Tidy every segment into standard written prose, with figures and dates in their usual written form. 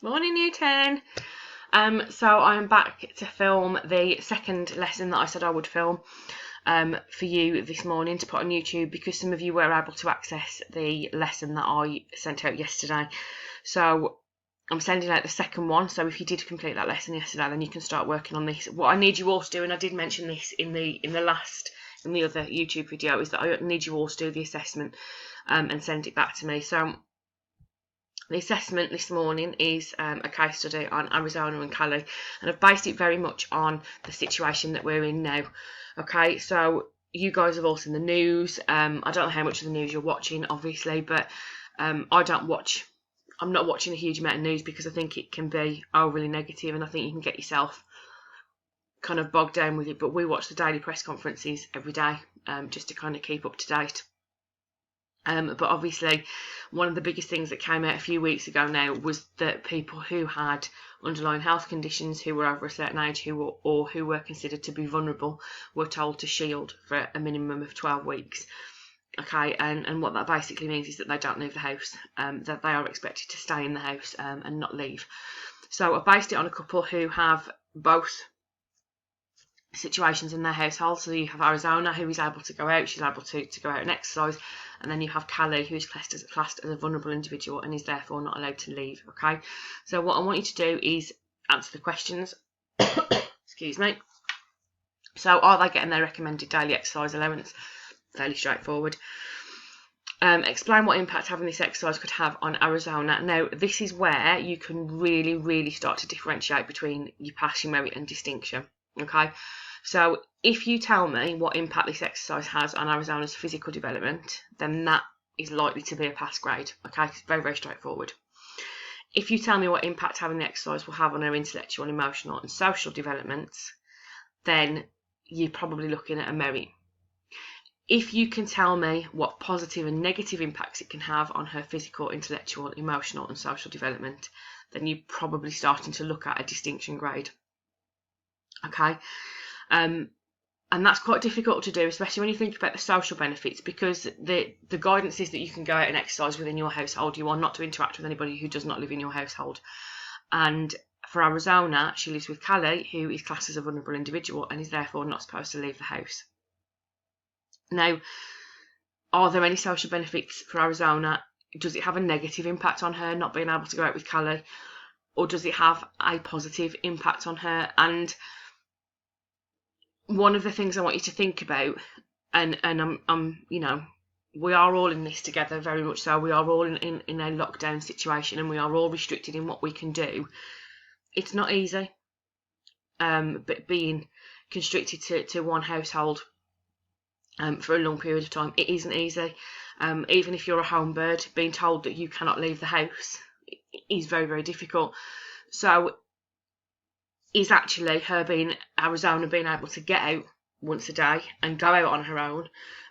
Morning, Year 10. So I'm back to film the second lesson that I said I would film for you this morning to put on YouTube, because some of you were able to access the lesson that I sent out yesterday. So I'm sending out the second one. So if you did complete that lesson yesterday, then you can start working on this. What I need you all to do, and I did mention this in the other YouTube video, is that I need you all to do the assessment and send it back to me. So the assessment this morning is a case study on Arizona and Cali, and I've based it very much on the situation that we're in now. Okay, so you guys have all seen the news. I don't know how much of the news you're watching, obviously, but I'm not watching a huge amount of news because I think it can be overly negative, and I think you can get yourself kind of bogged down with it. But we watch the daily press conferences every day just to kind of keep up to date. But obviously, one of the biggest things that came out a few weeks ago now was that people who had underlying health conditions, who were over a certain age, who were considered to be vulnerable, were told to shield for a minimum of 12 weeks. Okay, and what that basically means is that they don't leave the house, that they are expected to stay in the house and not leave. So I based it on a couple who have both situations in their household. So you have Arizona, who is able to go out, she's able to go out and exercise, and then you have Cali, who is classed as a vulnerable individual and is therefore not allowed to leave. Okay, so what I want you to do is answer the questions. Excuse me. So are they getting their recommended daily exercise allowance? Fairly straightforward. Explain what impact having this exercise could have on Arizona. Now, this is where you can really start to differentiate between your pass, your merit and distinction. Okay, so if you tell me what impact this exercise has on Arizona's physical development, then that is likely to be a pass grade. Okay, it's very straightforward. If you tell me what impact having the exercise will have on her intellectual, emotional and social developments, then you're probably looking at a merit. If you can tell me what positive and negative impacts it can have on her physical, intellectual, emotional and social development, then you're probably starting to look at a distinction grade. Okay, and that's quite difficult to do, especially when you think about the social benefits, because the guidance is that you can go out and exercise within your household. You are not to interact with anybody who does not live in your household. And for Arizona, she lives with Cali, who is classed as a vulnerable individual and is therefore not supposed to leave the house. Now, are there any social benefits for Arizona? Does it have a negative impact on her not being able to go out with Cali, or does it have a positive impact on her? And one of the things I want you to think about, and I'm we are all in this together, very much so. We are all in a lockdown situation, and we are all restricted in what we can do. It's not easy, but being constricted to one household for a long period of time, it isn't easy. Even if you're a home bird, being told that you cannot leave the house is very difficult. So is actually Arizona being able to get out once a day and go out on her own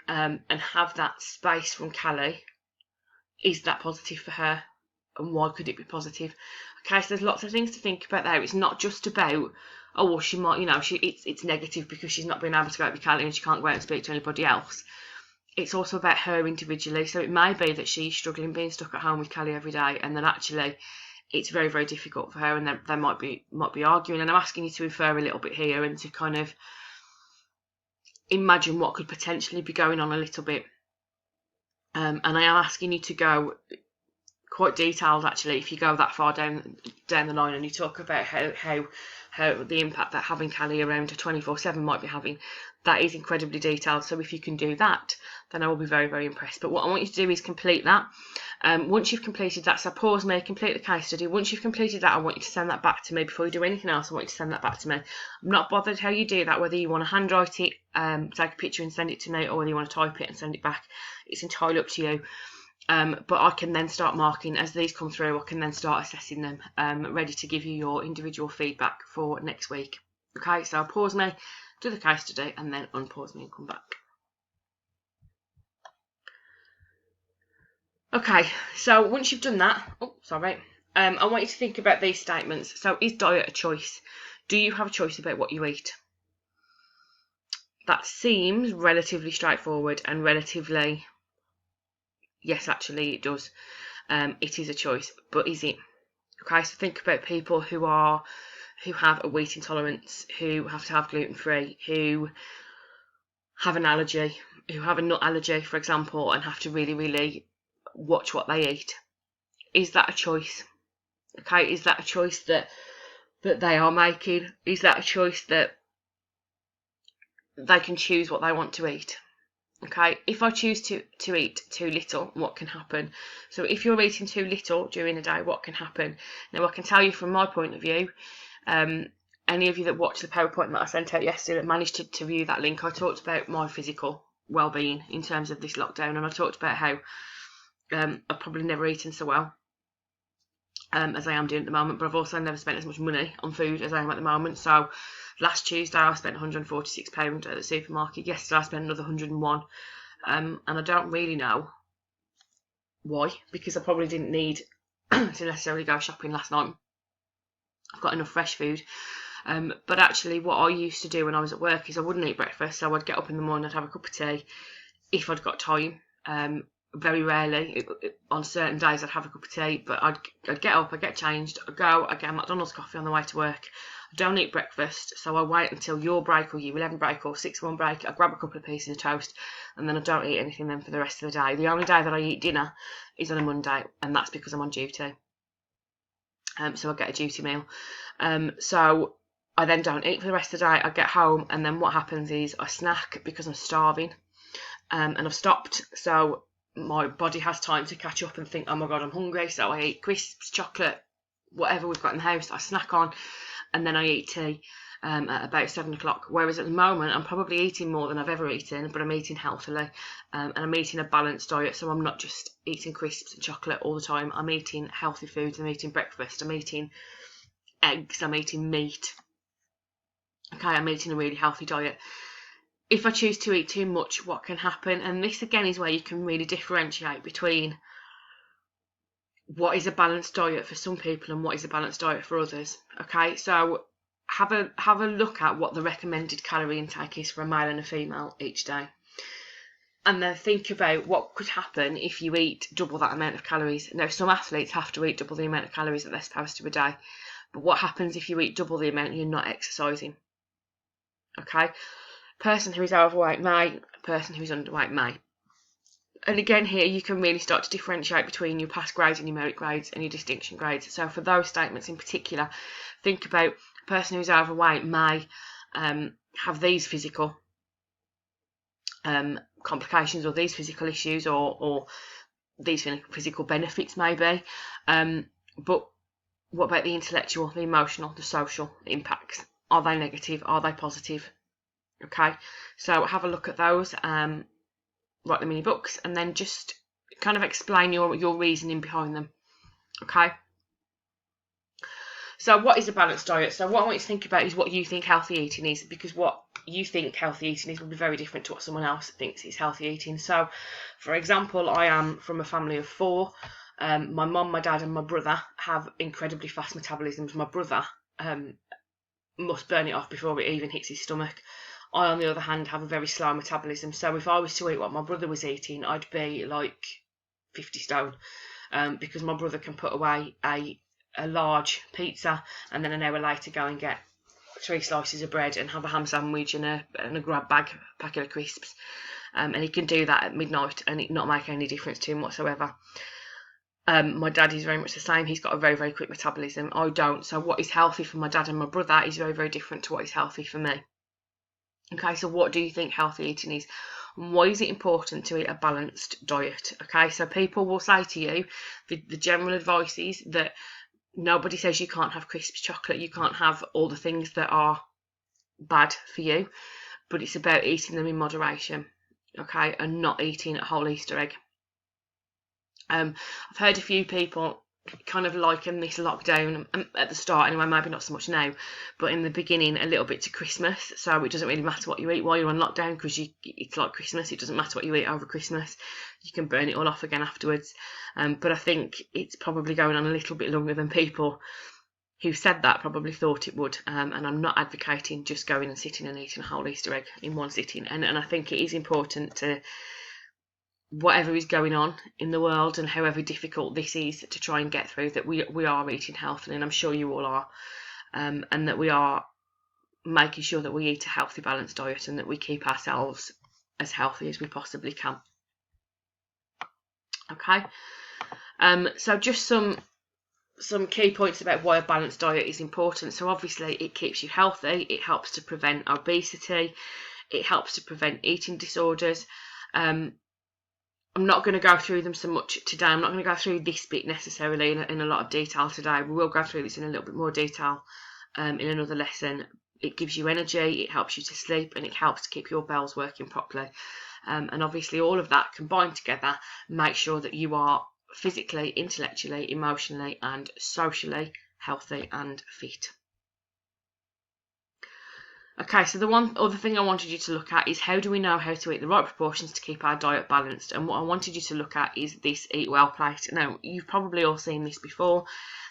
and have that space from Cali, is that positive for her? And why could it be positive? Okay, so there's lots of things to think about there. It's not just about, oh, well, she might, it's negative because she's not being able to go out with Cali and she can't go out and speak to anybody else. It's also about her individually. So it may be that she's struggling being stuck at home with Cali every day, and then actually it's very difficult for her, and they might be arguing. And I'm asking you to infer a little bit here and to kind of imagine what could potentially be going on a little bit. And I am asking you to go quite detailed, actually, if you go that far down the line and you talk about how the impact that having Cali around 24/7 might be having. That is incredibly detailed, so if you can do that, then I will be very impressed. But what I want you to do is complete that. Once you've completed that, so pause me, complete the case study. Once you've completed that, I want you to send that back to me. Before you do anything else, I want you to send that back to me. I'm not bothered how you do that, whether you want to handwrite it, take a picture and send it to me, or whether you want to type it and send it back. It's entirely up to you. But I can then start marking as these come through. I can then start assessing them, ready to give you your individual feedback for next week. Okay, so pause me, do the case study, and then unpause me and come back. Okay, so once you've done that, I want you to think about these statements. So, is diet a choice? Do you have a choice about what you eat? That seems relatively straightforward and relatively, yes, actually it does. It is a choice, but is it? Okay, so think about people who have a wheat intolerance, who have to have gluten-free, who have an allergy, who have a nut allergy, for example, and have to really, really watch what they eat. Is that a choice? Okay, is that a choice that they are making? Is that a choice that they can choose what they want to eat? Okay, if I choose to eat too little, what can happen? So if you're eating too little during the day, what can happen? Now, I can tell you from my point of view, any of you that watched the PowerPoint that I sent out yesterday that managed to view that link, I talked about my physical well-being in terms of this lockdown, and I talked about how I've probably never eaten so well as I am doing at the moment, but I've also never spent as much money on food as I am at the moment. So last Tuesday I spent £146 at the supermarket. Yesterday I spent another 101, and I don't really know why, because I probably didn't need to necessarily go shopping last night. I've got enough fresh food. But actually what I used to do when I was at work is I wouldn't eat breakfast, so I'd get up in the morning, I'd have a cup of tea if I'd got time. Very rarely, on certain days I'd have a cup of tea, but I'd get up, I'd get changed, I'd go, I'd get a McDonald's coffee on the way to work. I don't eat breakfast, so I wait until your break or year 11 break or 6-1 break. I grab a couple of pieces of toast, and then I don't eat anything then for the rest of the day. The only day that I eat dinner is on a Monday, and that's because I'm on duty. So I get a duty meal. So I then don't eat for the rest of the day. I get home, and then what happens is I snack because I'm starving, and I've stopped. So my body has time to catch up and think, oh my god, I'm hungry. So I eat crisps, chocolate, whatever we've got in the house, I snack on, and then I eat tea at about 7 o'clock. Whereas at the moment, I'm probably eating more than I've ever eaten, but I'm eating healthily, and I'm eating a balanced diet. So I'm not just eating crisps and chocolate all the time. I'm eating healthy foods. I'm eating breakfast. I'm eating eggs. I'm eating meat. Okay, I'm eating a really healthy diet. If I choose to eat too much, what can happen? And this again is where you can really differentiate between what is a balanced diet for some people and what is a balanced diet for others. Okay, so have a look at what the recommended calorie intake is for a male and a female each day, and then think about what could happen if you eat double that amount of calories. Now, some athletes have to eat double the amount of calories that they're supposed to a day, but what happens if you eat double the amount and you're not exercising? Okay, person who is overweight may, person who is underweight may. And again, here you can really start to differentiate between your pass grades and your merit grades and your distinction grades. So for those statements in particular, think about a person who's overweight may have these physical complications, or these physical issues, or these physical benefits maybe. But what about the intellectual, the emotional, the social impacts? Are they negative? Are they positive? Okay, so have a look at those. Write them in your books, and then just kind of explain your reasoning behind them. Okay, so what is a balanced diet? So what I want you to think about is what you think healthy eating is, because what you think healthy eating is will be very different to what someone else thinks is healthy eating. So for example, I am from a family of 4. My mum, my dad and my brother have incredibly fast metabolisms. My brother must burn it off before it even hits his stomach. I, on the other hand, have a very slow metabolism. So if I was to eat what my brother was eating, I'd be like 50 stone, because my brother can put away a large pizza and then an hour later go and get 3 slices of bread and have a ham sandwich and a grab bag packet of crisps. And he can do that at midnight and it not make any difference to him whatsoever. My dad is very much the same. He's got a very, very quick metabolism. I don't. So what is healthy for my dad and my brother is very, very different to what is healthy for me. Okay, so what do you think healthy eating is? And why is it important to eat a balanced diet? Okay, so people will say to you, the general advice is that nobody says you can't have crisps, chocolate, you can't have all the things that are bad for you, but it's about eating them in moderation, okay, and not eating a whole Easter egg. I've heard a few people kind of liken this lockdown at the start anyway, maybe not so much now, but in the beginning a little bit to Christmas. So it doesn't really matter what you eat while you're on lockdown, because it's like Christmas. It doesn't matter what you eat over Christmas, you can burn it all off again afterwards. But I think it's probably going on a little bit longer than people who said that probably thought it would, and I'm not advocating just going and sitting and eating a whole Easter egg in one sitting, and I think it is important to whatever is going on in the world and however difficult this is to try and get through, that we are eating healthily, and I'm sure you all are, and that we are making sure that we eat a healthy, balanced diet and that we keep ourselves as healthy as we possibly can. Okay, so just some key points about why a balanced diet is important. So obviously it keeps you healthy, it helps to prevent obesity, it helps to prevent eating disorders. I'm not going to go through them so much today. I'm not going to go through this bit necessarily in a lot of detail today. We will go through this in a little bit more detail in another lesson. It gives you energy, it helps you to sleep, and it helps to keep your bowels working properly. And obviously all of that combined together make sure that you are physically, intellectually, emotionally and socially healthy and fit. Okay, so the one other thing I wanted you to look at is, how do we know how to eat the right proportions to keep our diet balanced? And what I wanted you to look at is this Eat Well plate. Now, you've probably all seen this before.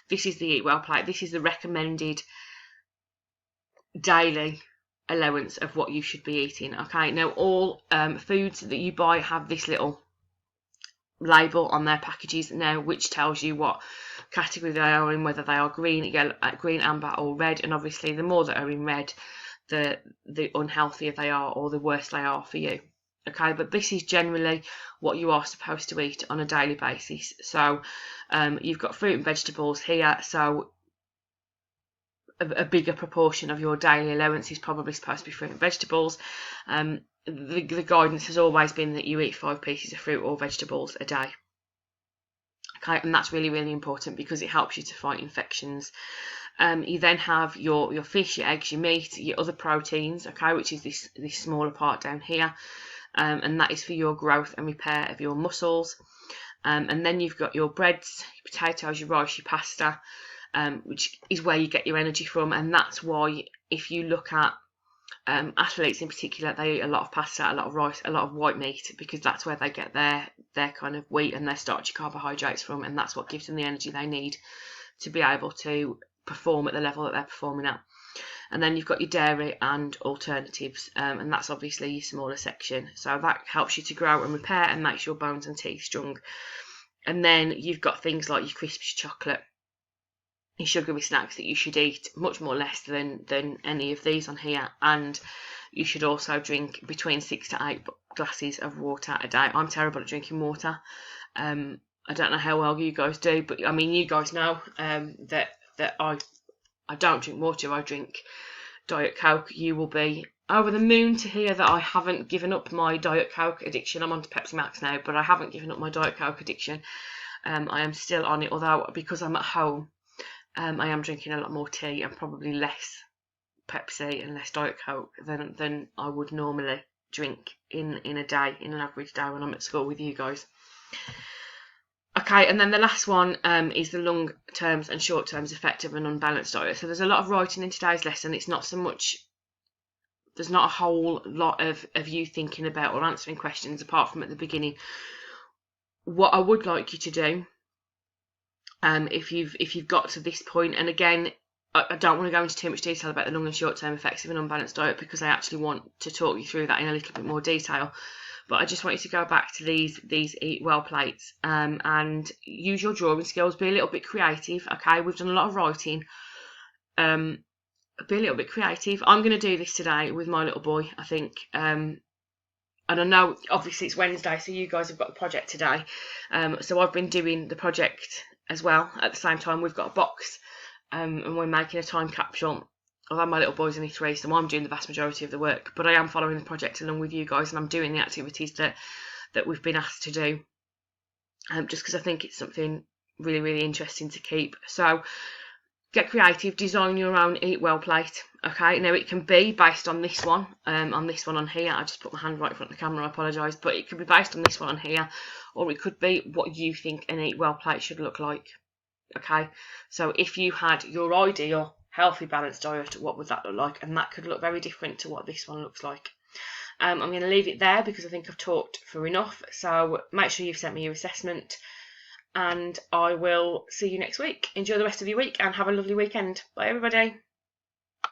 This is the Eat Well plate. This is the recommended daily allowance of what you should be eating. Okay, now all foods that you buy have this little label on their packages now, which tells you what category they are in, whether they are green, yellow, green, amber or red. And obviously the more that are in red, the unhealthier they are, or the worse they are for you. Okay, but this is generally what you are supposed to eat on a daily basis. So you've got fruit and vegetables here, so a bigger proportion of your daily allowance is probably supposed to be fruit and vegetables. The guidance has always been that you eat 5 pieces of fruit or vegetables a day. Okay, and that's really, really important because it helps you to fight infections. You then have your fish, your eggs, your meat, your other proteins, okay, which is this smaller part down here, and that is for your growth and repair of your muscles. And then you've got your breads, your potatoes, your rice, your pasta, which is where you get your energy from. And that's why, if you look at athletes in particular, they eat a lot of pasta, a lot of rice, a lot of white meat, because that's where they get their kind of wheat and their starchy carbohydrates from, and that's what gives them the energy they need to be able to perform at the level that they're performing at. And then you've got your dairy and alternatives, and that's obviously your smaller section. So that helps you to grow and repair and makes your bones and teeth strong. And then you've got things like your crisps, chocolate, your sugary snacks that you should eat much more less than any of these on here. And you should also drink between 6 to 8 glasses of water a day. I'm terrible at drinking water. I don't know how well you guys do, but I mean, you guys know that I don't drink water, I drink Diet Coke. You will be over the moon to hear that I haven't given up my Diet Coke addiction. I'm on to Pepsi Max now, but I haven't given up my Diet Coke addiction. I am still on it, although because I'm at home, I am drinking a lot more tea and probably less Pepsi and less Diet Coke than I would normally drink in a day, in an average day when I'm at school with you guys. Okay, and then the last one is the long terms and short terms effect of an unbalanced diet. So there's a lot of writing in today's lesson. It's not so much, there's not a whole lot of you thinking about or answering questions apart from at the beginning. What I would like you to do, if you've got to this point, and again, I don't want to go into too much detail about the long and short term effects of an unbalanced diet because I actually want to talk you through that in a little bit more detail. But I just want you to go back to these Eat Well plates and use your drawing skills. Be a little bit creative, okay? We've done a lot of writing. Be a little bit creative. I'm going to do this today with my little boy, I think. And I know, obviously, it's Wednesday, so you guys have got the project today. So I've been doing the project as well. At the same time, we've got a box and we're making a time capsule. Although my little boy's only 3, so I'm doing the vast majority of the work, but I am following the project along with you guys, and I'm doing the activities that we've been asked to do, just because I think it's something really, really interesting to keep. So get creative, design your own Eat Well plate. Okay, now it can be based on this one, on here. I just put my hand right in front of the camera, I apologise, but it could be based on this one on here, or it could be what you think an Eat Well plate should look like. Okay, so if you had your ideal healthy, balanced diet, what would that look like? And that could look very different to what this one looks like. I'm going to leave it there because I think I've talked for enough. So make sure you've sent me your assessment, and I will see you next week. Enjoy the rest of your week and have a lovely weekend. Bye, everybody.